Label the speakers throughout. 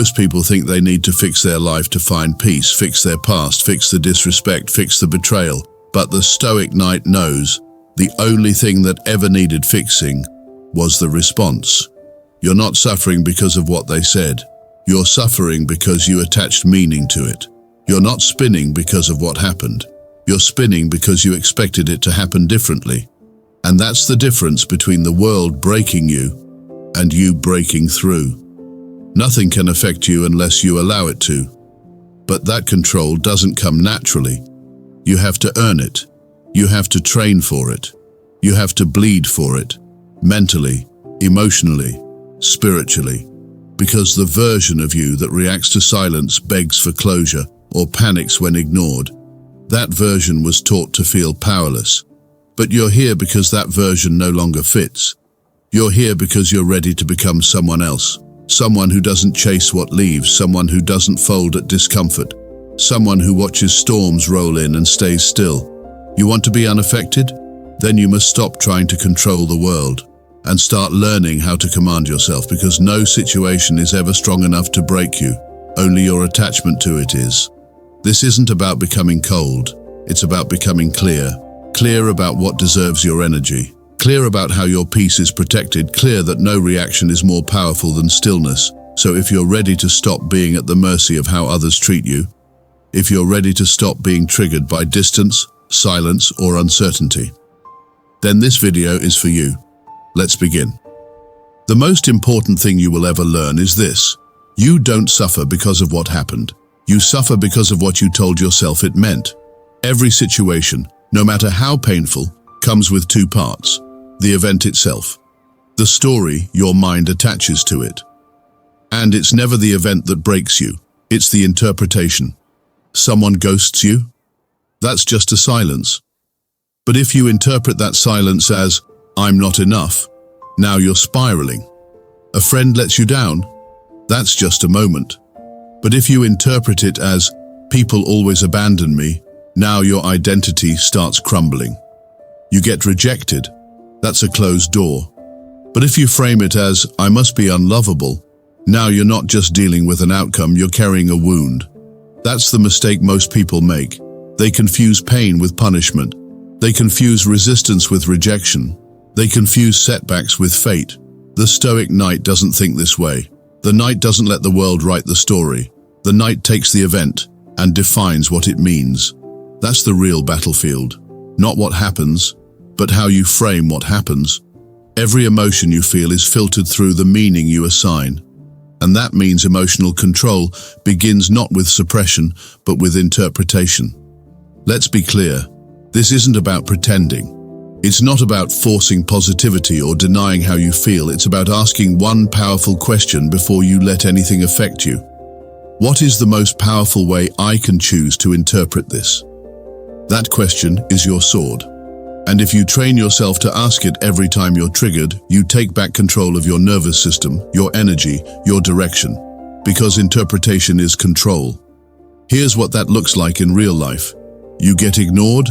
Speaker 1: Most people think they need to fix their life to find peace, fix their past, fix the disrespect, fix the betrayal. But the Stoic Knight knows the only thing that ever needed fixing was the response. You're not suffering because of what they said. You're suffering because you attached meaning to it. You're not spinning because of what happened. You're spinning because you expected it to happen differently. And that's the difference between the world breaking you and you breaking through. Nothing can affect you unless you allow it to. But that control doesn't come naturally. You have to earn it. You have to train for it. You have to bleed for it. Mentally, emotionally, spiritually. Because the version of you that reacts to silence, begs for closure, or panics when ignored, that version was taught to feel powerless. But you're here because that version no longer fits. You're here because you're ready to become someone else. Someone who doesn't chase what leaves, someone who doesn't fold at discomfort, someone who watches storms roll in and stays still. You want to be unaffected? Then you must stop trying to control the world and start learning how to command yourself, because no situation is ever strong enough to break you. Only your attachment to it is. This isn't about becoming cold. It's about becoming clear. Clear about what deserves your energy. Clear about how your peace is protected. Clear that no reaction is more powerful than stillness. So if you're ready to stop being at the mercy of how others treat you, if you're ready to stop being triggered by distance, silence, or uncertainty, then this video is for you. Let's begin. The most important thing you will ever learn is this. You don't suffer because of what happened. You suffer because of what you told yourself it meant. Every situation, no matter how painful, comes with two parts. The event itself. The story your mind attaches to it. And it's never the event that breaks you. It's the interpretation. Someone ghosts you? That's just a silence. But if you interpret that silence as, I'm not enough, now you're spiraling. A friend lets you down? That's just a moment. But if you interpret it as, people always abandon me, now your identity starts crumbling. You get rejected. That's a closed door. But if you frame it as, I must be unlovable, now you're not just dealing with an outcome, you're carrying a wound. That's the mistake most people make. They confuse pain with punishment. They confuse resistance with rejection. They confuse setbacks with fate. The Stoic Knight doesn't think this way. The Knight doesn't let the world write the story. The Knight takes the event and defines what it means. That's the real battlefield. Not what happens, but how you frame what happens. Every emotion you feel is filtered through the meaning you assign. And that means emotional control begins not with suppression, but with interpretation. Let's be clear. This isn't about pretending. It's not about forcing positivity or denying how you feel. It's about asking one powerful question before you let anything affect you. What is the most powerful way I can choose to interpret this? That question is your sword. And if you train yourself to ask it every time you're triggered, you take back control of your nervous system, your energy, your direction. Because interpretation is control. Here's what that looks like in real life. You get ignored?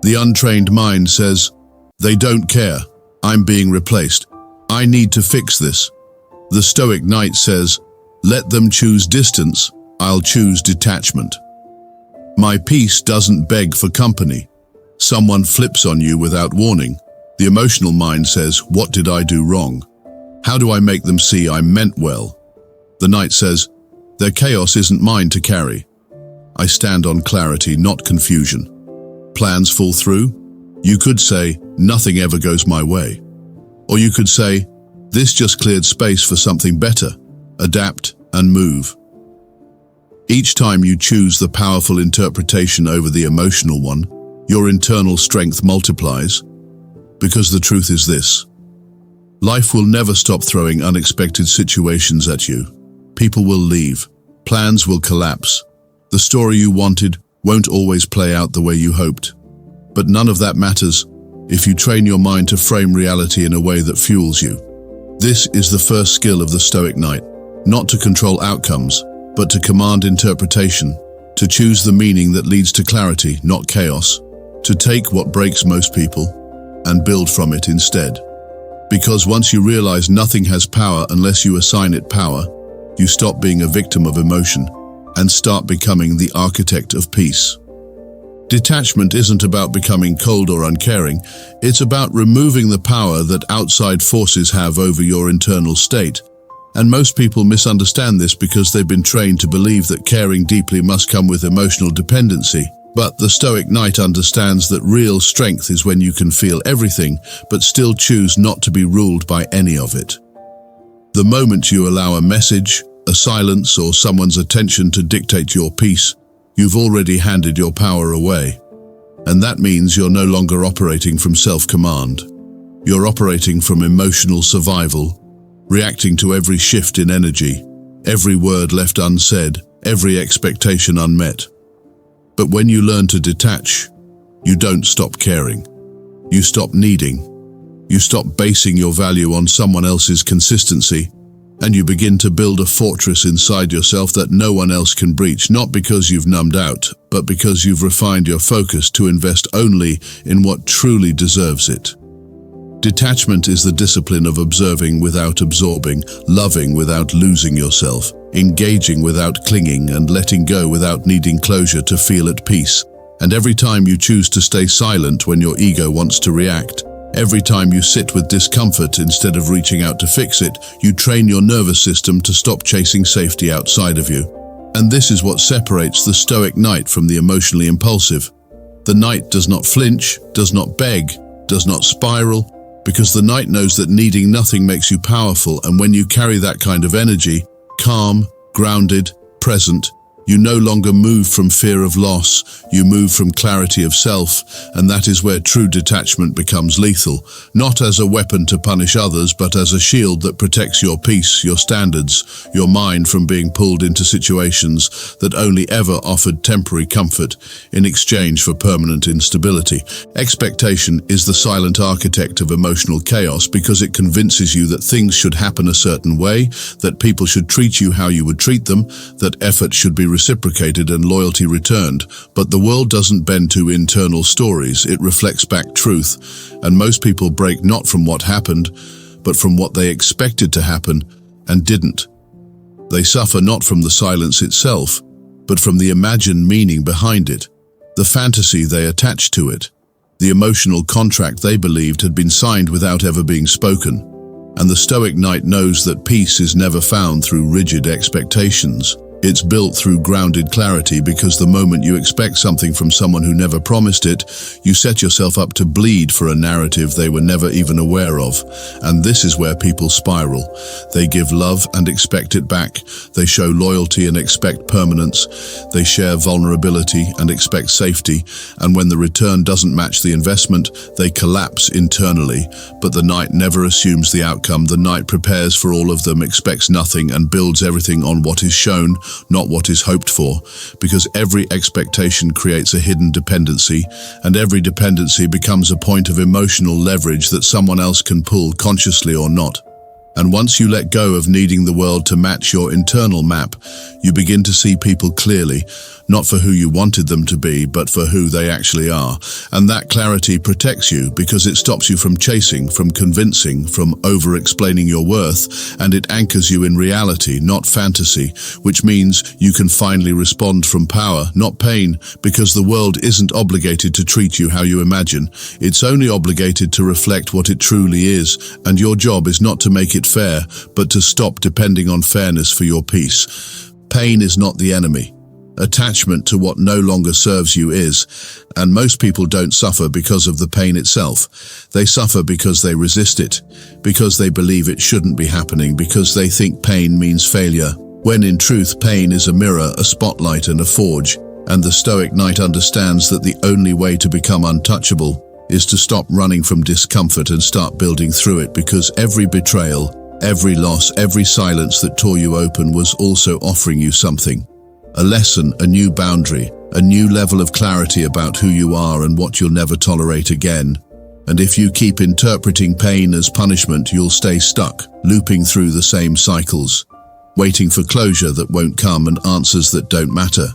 Speaker 1: The untrained mind says, they don't care. I'm being replaced. I need to fix this. The Stoic Knight says, let them choose distance. I'll choose detachment. My peace doesn't beg for company. Someone flips on you without warning. The emotional mind says, what did I do wrong? How do I make them see I meant well? The Knight says, their chaos isn't mine to carry. I stand on clarity, not confusion. Plans fall through? You could say, nothing ever goes my way. Or you could say, this just cleared space for something better. Adapt and move. Each time you choose the powerful interpretation over the emotional one, your internal strength multiplies. Because the truth is this. Life will never stop throwing unexpected situations at you. People will leave. Plans will collapse. The story you wanted won't always play out the way you hoped. But none of that matters if you train your mind to frame reality in a way that fuels you. This is the first skill of the Stoic Knight, not to control outcomes, but to command interpretation, to choose the meaning that leads to clarity, not chaos, to take what breaks most people and build from it instead. Because once you realize nothing has power unless you assign it power, You stop being a victim of emotion and start becoming the architect of peace. Detachment isn't about becoming cold or uncaring. It's about removing the power that outside forces have over your internal state. And most people misunderstand this because they've been trained to believe that caring deeply must come with emotional dependency. But the Stoic Knight understands that real strength is when you can feel everything, but still choose not to be ruled by any of it. The moment you allow a message, a silence, or someone's attention to dictate your peace, you've already handed your power away. And that means you're no longer operating from self-command. You're operating from emotional survival, reacting to every shift in energy, every word left unsaid, every expectation unmet. But when you learn to detach, you don't stop caring. You stop needing. You stop basing your value on someone else's consistency, and you begin to build a fortress inside yourself that no one else can breach, not because you've numbed out, but because you've refined your focus to invest only in what truly deserves it. Detachment is the discipline of observing without absorbing, loving without losing yourself, engaging without clinging, and letting go without needing closure to feel at peace. And every time you choose to stay silent when your ego wants to react, every time you sit with discomfort instead of reaching out to fix it, you train your nervous system to stop chasing safety outside of you. And this is what separates the Stoic Knight from the emotionally impulsive. The Knight does not flinch, does not beg, does not spiral, because the Knight knows that needing nothing makes you powerful, and when you carry that kind of energy, calm, grounded, present, you no longer move from fear of loss, you move from clarity of self, and that is where true detachment becomes lethal, not as a weapon to punish others, but as a shield that protects your peace, your standards, your mind from being pulled into situations that only ever offered temporary comfort in exchange for permanent instability. Expectation is the silent architect of emotional chaos because it convinces you that things should happen a certain way, that people should treat you how you would treat them, that effort should be reciprocated and loyalty returned. But the world doesn't bend to internal stories, it reflects back truth, and most people break not from what happened, but from what they expected to happen and didn't. They suffer not from the silence itself, but from the imagined meaning behind it, the fantasy they attached to it, the emotional contract they believed had been signed without ever being spoken. And the Stoic Knight knows that peace is never found through rigid expectations. It's built through grounded clarity, because the moment you expect something from someone who never promised it, you set yourself up to bleed for a narrative they were never even aware of. And this is where people spiral. They give love and expect it back. They show loyalty and expect permanence. They share vulnerability and expect safety. And when the return doesn't match the investment, they collapse internally. But the Knight never assumes the outcome. The Knight prepares for all of them, expects nothing, and builds everything on what is shown, not what is hoped for, because every expectation creates a hidden dependency, and every dependency becomes a point of emotional leverage that someone else can pull, consciously or not. And once you let go of needing the world to match your internal map, you begin to see people clearly, not for who you wanted them to be, but for who they actually are. And that clarity protects you because it stops you from chasing, from convincing, from over-explaining your worth, and it anchors you in reality, not fantasy, which means you can finally respond from power, not pain, because the world isn't obligated to treat you how you imagine. It's only obligated to reflect what it truly is, and your job is not to make it fair, but to stop depending on fairness for your peace. Pain is not the enemy. Attachment to what no longer serves you is, and most people don't suffer because of the pain itself. They suffer because they resist it, because they believe it shouldn't be happening, because they think pain means failure, when in truth pain is a mirror, a spotlight, and a forge. And the Stoic Knight understands that the only way to become untouchable is to stop running from discomfort and start building through it, because every betrayal, every loss, every silence that tore you open was also offering you something. A lesson, a new boundary, a new level of clarity about who you are and what you'll never tolerate again. And if you keep interpreting pain as punishment, you'll stay stuck, looping through the same cycles, waiting for closure that won't come and answers that don't matter.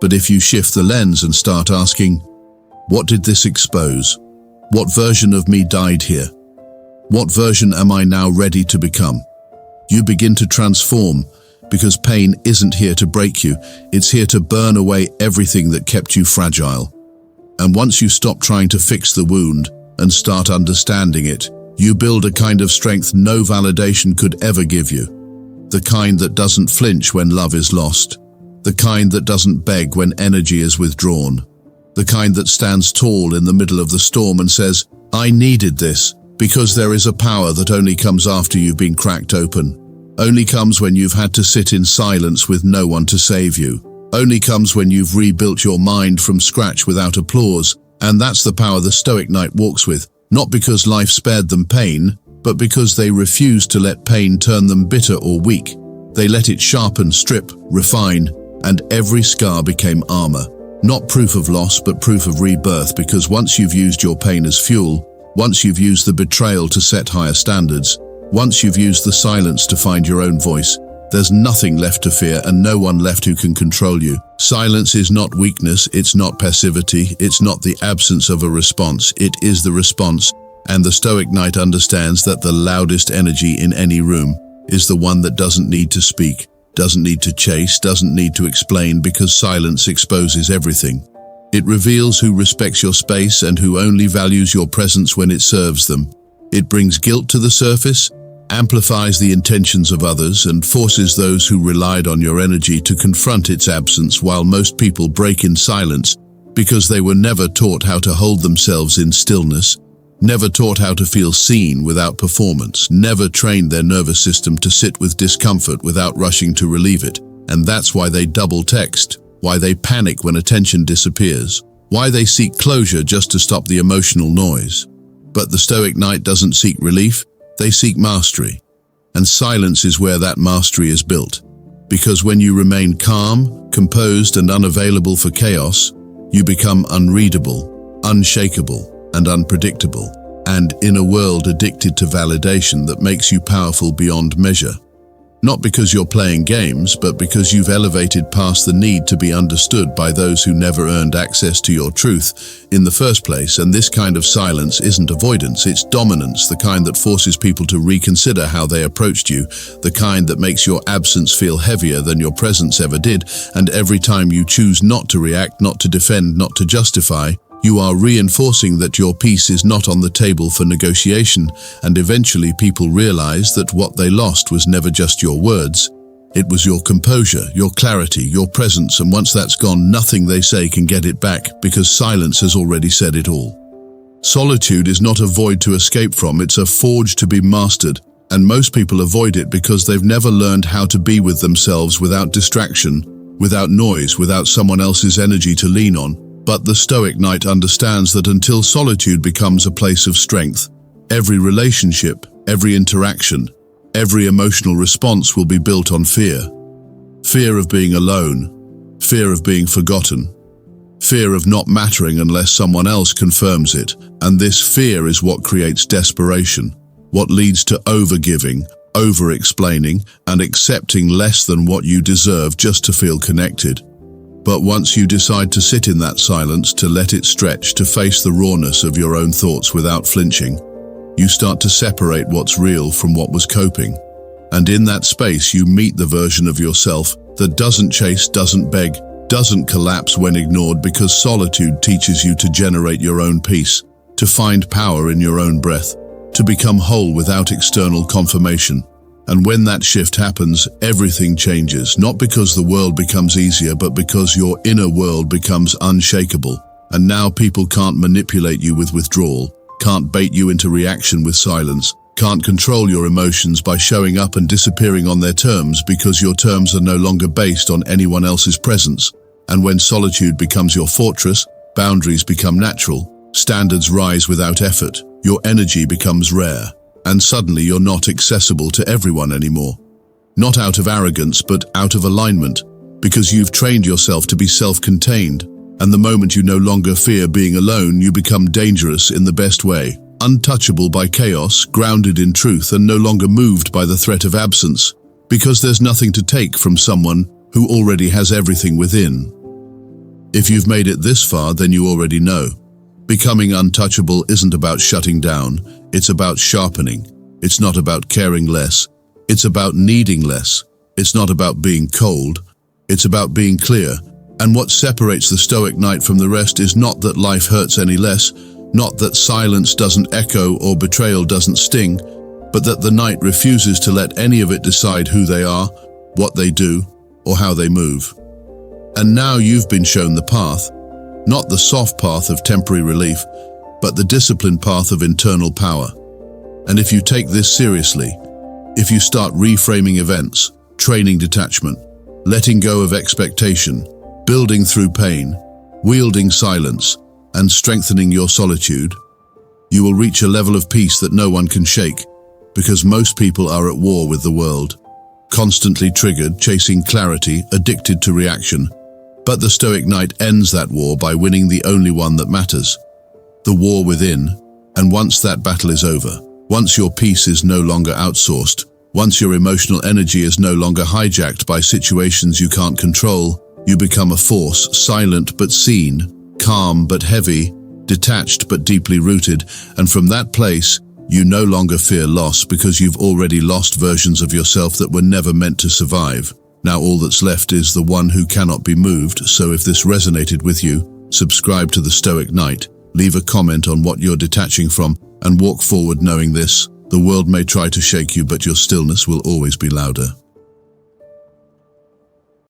Speaker 1: But if you shift the lens and start asking, what did this expose? What version of me died here? What version am I now ready to become? You begin to transform, because pain isn't here to break you, it's here to burn away everything that kept you fragile. And once you stop trying to fix the wound and start understanding it, you build a kind of strength no validation could ever give you. The kind that doesn't flinch when love is lost. The kind that doesn't beg when energy is withdrawn. The kind that stands tall in the middle of the storm and says, "I needed this," because there is a power that only comes after you've been cracked open. Only comes when you've had to sit in silence with no one to save you. Only comes when you've rebuilt your mind from scratch without applause. And that's the power the Stoic Knight walks with, not because life spared them pain, but because they refused to let pain turn them bitter or weak. They let it sharpen, strip, refine, and every scar became armor. Not proof of loss, but proof of rebirth, because once you've used your pain as fuel, once you've used the betrayal to set higher standards, once you've used the silence to find your own voice, there's nothing left to fear and no one left who can control you. Silence is not weakness, it's not passivity, it's not the absence of a response, it is the response. And the Stoic Knight understands that the loudest energy in any room is the one that doesn't need to speak, doesn't need to chase, doesn't need to explain, because silence exposes everything. It reveals who respects your space and who only values your presence when it serves them. It brings guilt to the surface, amplifies the intentions of others, and forces those who relied on your energy to confront its absence, while most people break in silence because they were never taught how to hold themselves in stillness, never taught how to feel seen without performance, never trained their nervous system to sit with discomfort without rushing to relieve it. And that's why they double text, why they panic when attention disappears, why they seek closure just to stop the emotional noise. But the Stoic Knight doesn't seek relief, they seek mastery. And silence is where that mastery is built. Because when you remain calm, composed, and unavailable for chaos, you become unreadable, unshakable, and unpredictable. And in a world addicted to validation that makes you powerful beyond measure. Not because you're playing games, but because you've elevated past the need to be understood by those who never earned access to your truth in the first place. And this kind of silence isn't avoidance, it's dominance, the kind that forces people to reconsider how they approached you, the kind that makes your absence feel heavier than your presence ever did. And every time you choose not to react, not to defend, not to justify, you are reinforcing that your peace is not on the table for negotiation, and eventually people realize that what they lost was never just your words. It was your composure, your clarity, your presence, and once that's gone, nothing they say can get it back, because silence has already said it all. Solitude is not a void to escape from, it's a forge to be mastered, and most people avoid it because they've never learned how to be with themselves without distraction, without noise, without someone else's energy to lean on. But the Stoic Knight understands that until solitude becomes a place of strength, every relationship, every interaction, every emotional response will be built on fear. Fear of being alone, fear of being forgotten, fear of not mattering unless someone else confirms it. And this fear is what creates desperation, what leads to overgiving, over-explaining, and accepting less than what you deserve just to feel connected. But once you decide to sit in that silence, to let it stretch, to face the rawness of your own thoughts without flinching, you start to separate what's real from what was coping. And in that space, you meet the version of yourself that doesn't chase, doesn't beg, doesn't collapse when ignored, because solitude teaches you to generate your own peace, to find power in your own breath, to become whole without external confirmation. And when that shift happens, everything changes, not because the world becomes easier, but because your inner world becomes unshakable. And now people can't manipulate you with withdrawal, can't bait you into reaction with silence, can't control your emotions by showing up and disappearing on their terms, because your terms are no longer based on anyone else's presence. And when solitude becomes your fortress, boundaries become natural, standards rise without effort, your energy becomes rare. And suddenly you're not accessible to everyone anymore. Not out of arrogance, but out of alignment, because you've trained yourself to be self-contained. And the moment you no longer fear being alone, you become dangerous in the best way, untouchable by chaos, grounded in truth, and no longer moved by the threat of absence, because there's nothing to take from someone who already has everything within. If you've made it this far, then you already know. Becoming untouchable isn't about shutting down, it's about sharpening. It's not about caring less, it's about needing less. It's not about being cold, it's about being clear. And what separates the Stoic Knight from the rest is not that life hurts any less, not that silence doesn't echo or betrayal doesn't sting, but that the Knight refuses to let any of it decide who they are, what they do, or how they move. And now you've been shown the path, not the soft path of temporary relief, but the disciplined path of internal power. And if you take this seriously, if you start reframing events, training detachment, letting go of expectation, building through pain, wielding silence, and strengthening your solitude, you will reach a level of peace that no one can shake, because most people are at war with the world, constantly triggered, chasing clarity, addicted to reaction. But the Stoic Knight ends that war by winning the only one that matters, the war within. And once that battle is over, once your peace is no longer outsourced, once your emotional energy is no longer hijacked by situations you can't control, you become a force, silent but seen, calm but heavy, detached but deeply rooted, and from that place, you no longer fear loss because you've already lost versions of yourself that were never meant to survive. Now all that's left is the one who cannot be moved, so if this resonated with you, subscribe to the Stoic Knight, leave a comment on what you're detaching from, and walk forward knowing this: the world may try to shake you, but your stillness will always be louder.